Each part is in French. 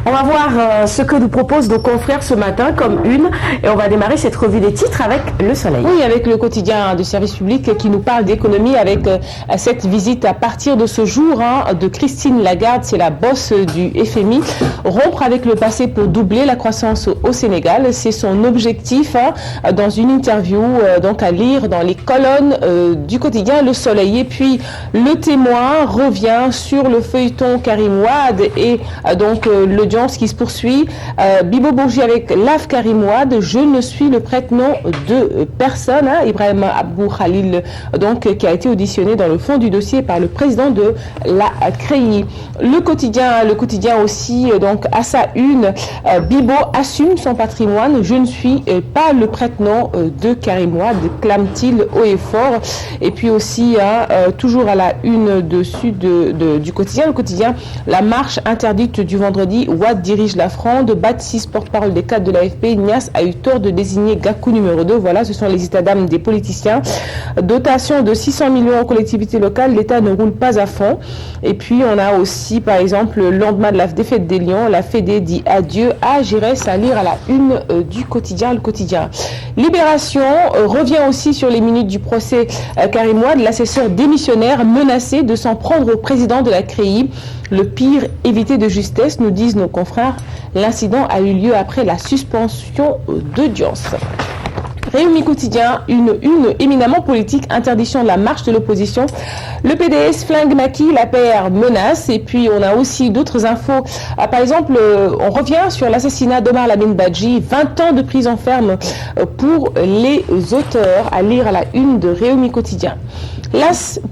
On va voir ce que nous proposent nos confrères ce matin comme une, et on va démarrer cette revue des titres avec Le Soleil. Oui, avec le quotidien du service public qui nous parle d'économie avec cette visite à partir de ce jour de Christine Lagarde, c'est la boss du FMI, rompre avec le passé pour doubler la croissance au Sénégal, c'est son objectif dans une interview donc à lire dans les colonnes du quotidien Le Soleil. Et puis le Témoin revient sur le feuilleton Karim Wade et donc l'audience qui se poursuit. Bibo Bourgi avec Laf Karim Wade, je ne suis le prête-nom de personne. Ibrahim Abou Khalil, donc, qui a été auditionné dans le fond du dossier par le président de la CREI. Le quotidien aussi, donc à sa une, Bibo assume son patrimoine, je ne suis pas le prête-nom de Karim Wade, clame-t-il haut et fort. Et puis aussi, toujours à la une du quotidien, le quotidien, la marche interdite du vendredi, Wade dirige la fronde, Baptiste, porte-parole des cadres de l'AFP, Niasse a eu tort de désigner Gakou numéro 2. Voilà, ce sont les états d'âme des politiciens. Dotation de 600 millions aux collectivités locales, l'État ne roule pas à fond. Et puis, on a aussi, par exemple, le lendemain de la défaite des Lions, la Fédé dit adieu à Giresse, à lire à la une du quotidien, le quotidien. Libération revient aussi sur les minutes du procès Karim Wade, l'assesseur démissionnaire menacé de s'en prendre au président de la CREI. Le pire évité de justesse, nous disent nos confrères. L'incident a eu lieu après la suspension d'audience. Réumi quotidien, une éminemment politique, interdiction de la marche de l'opposition. Le PDS flingue Macky, la PR menace. Et puis on a aussi d'autres infos. Par exemple, on revient sur l'assassinat d'Omar Lamine Badji, 20 ans de prison ferme pour les auteurs, à lire à la une de Réumi quotidien.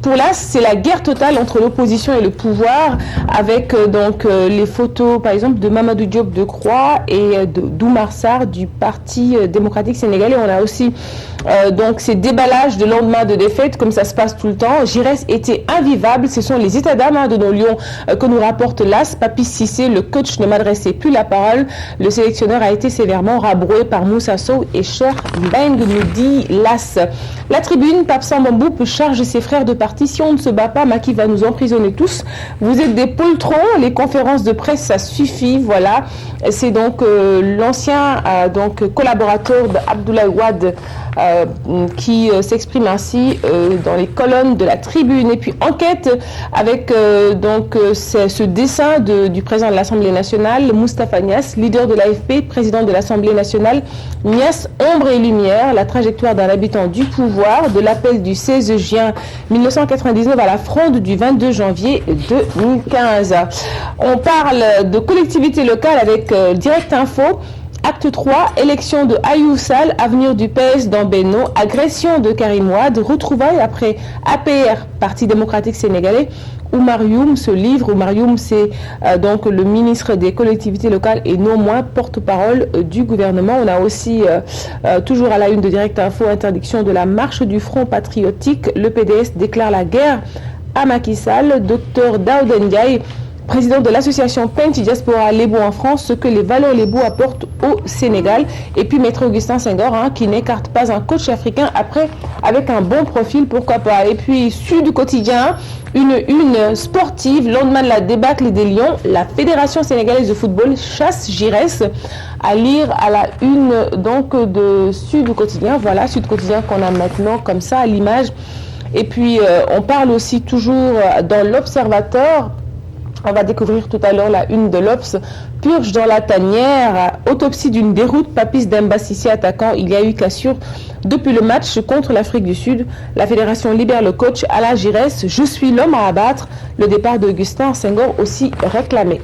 Pour l'AS, c'est la guerre totale entre l'opposition et le pouvoir, avec donc les photos, par exemple, de Mamadou Diop de Croix et d'Oumar Sarr du Parti démocratique sénégalais. On a aussi donc ces déballages de lendemain de défaite, comme ça se passe tout le temps. Giresse était invivable. Ce sont les états d'âme de nos Lions que nous rapporte l'AS. Papis Cissé, le coach, ne m'adressait plus la parole. Le sélectionneur a été sévèrement rabroué par Moussa Sow et Cher Beng, nous dit l'AS. La tribune, Pape Sambambou peut charger ses frères de parti. Si on ne se bat pas, Macky va nous emprisonner tous. Vous êtes des poltrons. Les conférences de presse, ça suffit. Voilà. C'est donc l'ancien collaborateur d'Abdoulaye Wade qui s'exprime ainsi dans les colonnes de la tribune. Et puis enquête avec ce dessin du président de l'Assemblée nationale, Moustapha Niasse, leader de l'AFP, président de l'Assemblée nationale. Niasse, ombre et lumière, la trajectoire d'un habitant du pouvoir, de l'appel du 16 juin 1999 à la fronde du 22 janvier 2015. On parle de collectivité locale avec Direct Info. Acte 3, élection de Ayou Sall, avenir du PS dans Benno, agression de Karim Wade, retrouvailles après APR, Parti démocratique sénégalais. Oumar Youm se livre. Oumar Youm, c'est donc le ministre des collectivités locales et non moins porte-parole du gouvernement. On a aussi, toujours à la une de Direct Info, interdiction de la marche du Front patriotique. Le PDS déclare la guerre à Macky Sall. Dr Daoud Ndiaye, président de l'association Penti Diaspora Lebo en France, ce que les valeurs Lebo apportent au Sénégal. Et puis Maître Augustin Senghor, qui n'écarte pas un coach africain avec un bon profil, pourquoi pas. Et puis Sud du quotidien, une sportive, lendemain de la débâcle des Lions, la Fédération sénégalaise de football chasse Giresse, à lire à la une donc de Sud du quotidien. Voilà, Sud quotidien qu'on a maintenant comme ça à l'image. Et puis on parle aussi toujours dans l'Observateur. On va découvrir tout à l'heure la une de l'Obs. Purge dans la tanière, autopsie d'une déroute, Papis Demba Cissé attaquant. Il y a eu cassure depuis le match contre l'Afrique du Sud. La fédération libère le coach Alain Giresse. Je suis l'homme à abattre. Le départ d'Augustin Senghor aussi réclamé.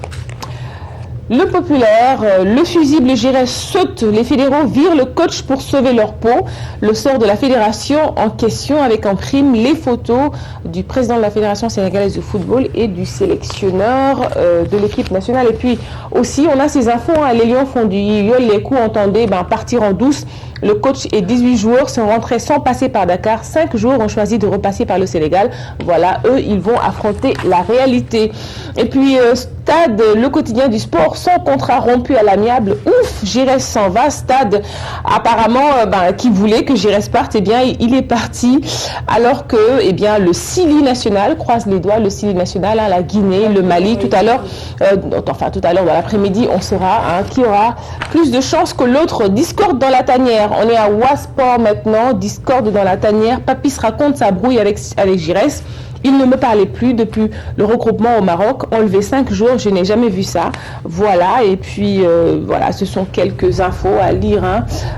Le Populaire, le fusible Giresse saute, les fédéraux virent le coach pour sauver leur peau. Le sort de la fédération en question avec en prime les photos du président de la Fédération sénégalaise de football et du sélectionneur de l'équipe nationale. Et puis aussi, on a ces infos, les Lions font du yol, les coups, entendez, partir en douce. Le coach et 18 joueurs sont rentrés sans passer par Dakar. 5 joueurs ont choisi de repasser par le Sénégal. Voilà, eux, ils vont affronter la réalité. Et puis, Stade, le quotidien du sport, son contrat rompu à l'amiable. Ouf, Giresse s'en va. Stade, apparemment, qui voulait que Giresse parte, eh bien, il est parti. Alors que, eh bien, le Sili national, croise les doigts, le Sili national, la Guinée, le Mali, tout à l'heure, tout à l'heure, dans l'après-midi, on saura qui aura plus de chances que l'autre. Discorde dans la tanière. On est à Wasport maintenant. Discorde dans la tanière. Papis raconte sa brouille avec Giresse. Il ne me parlait plus depuis le regroupement au Maroc. Enlevé 5 jours, je n'ai jamais vu ça. Voilà, et puis voilà, ce sont quelques infos à lire.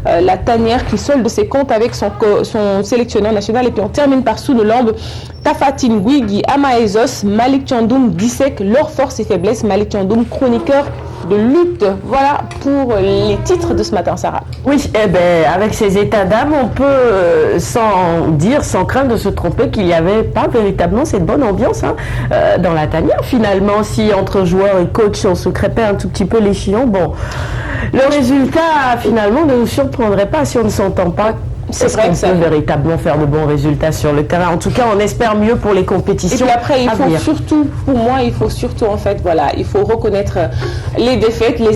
La tanière qui solde ses comptes avec son sélectionneur national. Et puis on termine par sous le lambe. Tafatine Guigui, Amaezos, Malik Thiandoum dissèque leurs forces et faiblesses. Malik Thiandoum, chroniqueur de lutte. Voilà pour les titres de ce matin, Sarah. Oui, eh ben, avec ces états d'âme, on peut sans crainte de se tromper qu'il n'y avait pas véritablement cette bonne ambiance dans la tanière. Finalement, si entre joueurs et coach, on se crêpait un tout petit peu les chillons, bon, le résultat finalement ne nous surprendrait pas si on ne s'entend pas. C'est vrai qu'on peut véritablement faire de bons résultats sur le terrain. En tout cas, on espère mieux pour les compétitions. Et puis après, il faut surtout, pour moi, il faut surtout, en fait, voilà, il faut reconnaître les défaites, les